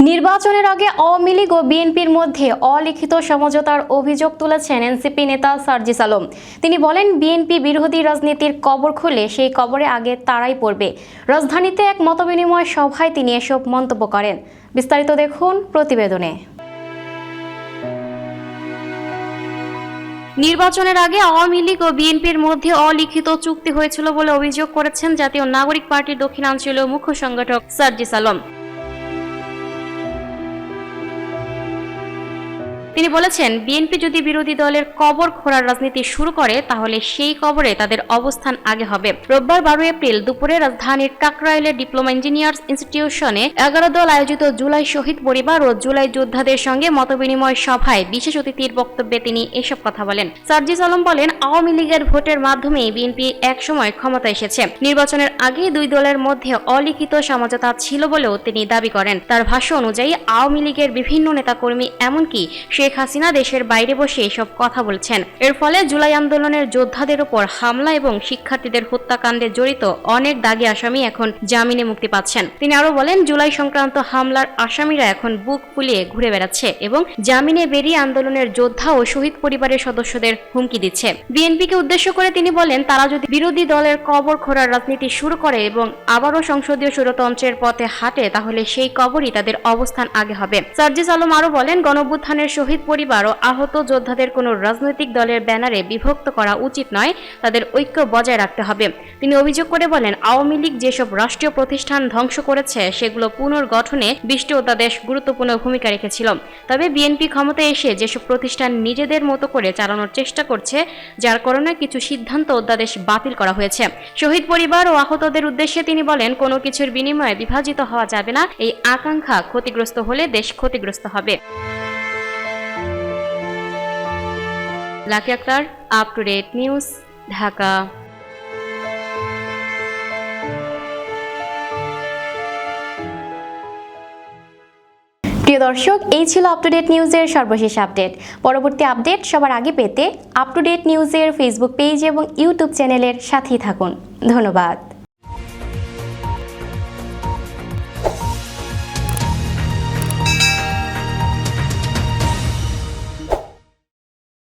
নির্বাচনের আগে আওয়ামী লীগ ও বিএনপির মধ্যে অলিখিত সমঝোতার অভিযোগ তুলেছেন এনসিপি নেতা সার্জিস আলম। তিনি বলেন, বিএনপি বিরোধী রাজনীতির কবর খুলে সেই কবরে আগে তারাই পড়বে। রাজধানীতে এক মতবিনিময় সভায় তিনি এসব মন্তব্য করেন। বিস্তারিত দেখুন প্রতিবেদনে। নির্বাচনের আগে আওয়ামী লীগ ও বিএনপির মধ্যে অলিখিত চুক্তি হয়েছিল বলে অভিযোগ করেছেন জাতীয় নাগরিক পার্টির দক্ষিণাঞ্চলীয় মুখ্য সংগঠক সার্জিস আলম। তিনি বলেছেন, বিএনপি যদি বিরোধী দলের কবর খোঁড়ার রাজনীতি শুরু করে তাহলে সেই কবরে তাদের অবস্থান আগে হবে। রোববার 12 এপ্রিল দুপুরে রাজধানীর কাকরাইলের ডিপ্লোমা ইঞ্জিনিয়ার্স ইনস্টিটিউশনে 11 দল আয়োজিত জুলাই শহীদ পরিবার ও জুলাই যোদ্ধাদের সঙ্গে মতবিনিময় সভায় বিশেষ অতিথির বক্তব্যে তিনি এসব কথা বলেন। সার্জিস আলম বলেন, আওয়ামী লীগের ভোটের মাধ্যমে বিএনপি একসময় ক্ষমতা এসেছে। নির্বাচনের আগে দুই দলের মধ্যে অলিখিত সমঝোতা ছিল বলেও তিনি দাবি করেন। তার ভাষ্য অনুযায়ী আওয়ামী লীগের বিভিন্ন নেতাকর্মী এমনকি শেখ হাসিনা দেশের বাইরে বসে এসব কথা বলছেন। এর ফলে জুলাই আন্দোলনের যোদ্ধাদের উপর হামলা এবং শিক্ষার্থীদের হত্যাকাণ্ডে জড়িত অনেক দাগী আসামি এখন জামিনে মুক্তি পাচ্ছেন। তিনি আরো বলেন, জুলাই সংক্রান্ত হামলার আসামিরা এখন বুক ফুলিয়ে ঘুরে বেড়াচ্ছে এবং জামিনে বেরিয়ে আন্দোলনের যোদ্ধা ও শহীদ পরিবারের সদস্যদের হুমকি দিচ্ছে। বিএনপিকে উদ্দেশ্য করে তিনি বলেন, তারা যদি বিরোধী দলের কবর খোঁড়ার রাজনীতি শুরু করে এবং আবারও সংসদীয় স্বৈরতন্ত্রের পথে হাঁটে তাহলে সেই কবরই তাদের অবস্থান আগে হবে। সার্জিস আলম আরো বলেন, গণঅভ্যুত্থানের শহীদ পরিবার ও আহত যোদ্ধাদের কোনো রাজনৈতিক দলের ব্যানারে বিভক্ত করা উচিত নয়, তাদের ঐক্য বজায় রাখতে হবে। তিনি অভিযোগ করে বলেন, আওয়ামী লীগ যেসব রাষ্ট্রীয় প্রতিষ্ঠান ধ্বংস করেছে সেগুলো পুনর্গঠনে বিশটি অধ্যাদেশ গুরুত্বপূর্ণ ভূমিকা রেখেছিল। তবে বিএনপি ক্ষমতায় এসে যেসব প্রতিষ্ঠান নিজেদের মতো করে চালানোর চেষ্টা করছে, যার কারণে কিছু সিদ্ধান্ত অধ্যাদেশ বাতিল করা হয়েছে। শহীদ পরিবার ও আহতদের উদ্দেশ্যে তিনি বলেন, কোনো কিছুর বিনিময়ে বিভাজিত হওয়া যাবে না। এই আকাঙ্ক্ষা ক্ষতিগ্রস্ত হলে দেশ ক্ষতিগ্রস্ত হবে। Lucky Akter, up to date news, Dhaka. প্রিয় দর্শক, এই ছিল আপ টু ডেট নিউজের সর্বশেষ আপডেট। পরবর্তী আপডেট সবার আগে পেতে আপ টু ডেট নিউজের ফেসবুক পেজ এবং ইউটিউব চ্যানেলের সাথেই থাকুন। ধন্যবাদ।